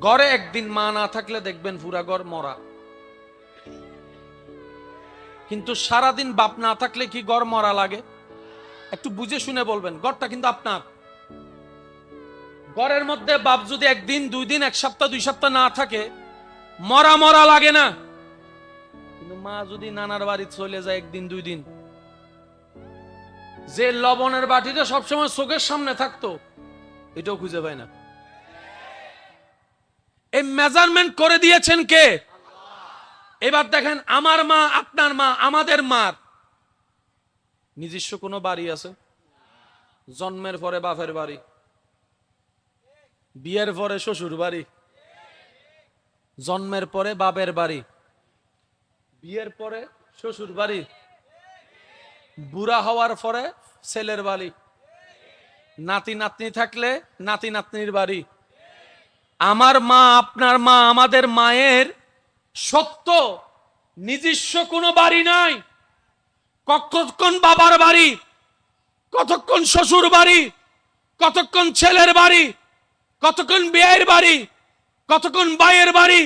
ঘরে একদিন মা না থাকলে দেখবেন পুরা ঘর মরা। কিন্তু সারাদিন বাপ না থাকলে কি ঘর মরা লাগে? একটু বুঝে শুনে বলবেন, ঘরটা কিন্তু আপনার। ঘরের মধ্যে বাপ যদি একদিন, 2 দিন, 1 সপ্তাহ, 2 সপ্তাহ না থাকে, মরা মরা লাগে না। কিন্তু মা যদি নানার বাড়ি চলে যায় 1 দিন 2 দিন, যে লবণের বাটিটা সবসময় চোখের সামনে থাকতো, এটাও খুঁজে পায় না। এই মেজারমেন্ট করে দিয়েছেন কে? এবার দেখেন, আমার মা, আপনার মা, আমাদের মার নিজস্ব কোনো বাড়ি আছে? জন্মের পরে বাপের বাড়ি, বিয়ের পরে শ্বশুর বাড়ি, জন্মের পরে বাপের বাড়ি, বিয়ের পরে শ্বশুর বাড়ি, বুড়া হওয়ার পরে ছেলের বাড়ি, নাতি নাতনি থাকলে নাতি নাতনির বাড়ি। আমার মা, আপনার মা, আমাদের মায়ের সত্য নিজস্ব কোনো বাড়ি নাই। কতক্ষণ বাবার বাড়ি, কতক্ষণ শ্বশুর বাড়ি, কতক্ষণ ছেলের বাড়ি, কতক্ষণ বিয়ের বাড়ি, কতক্ষণ ভাইয়ের বাড়ি,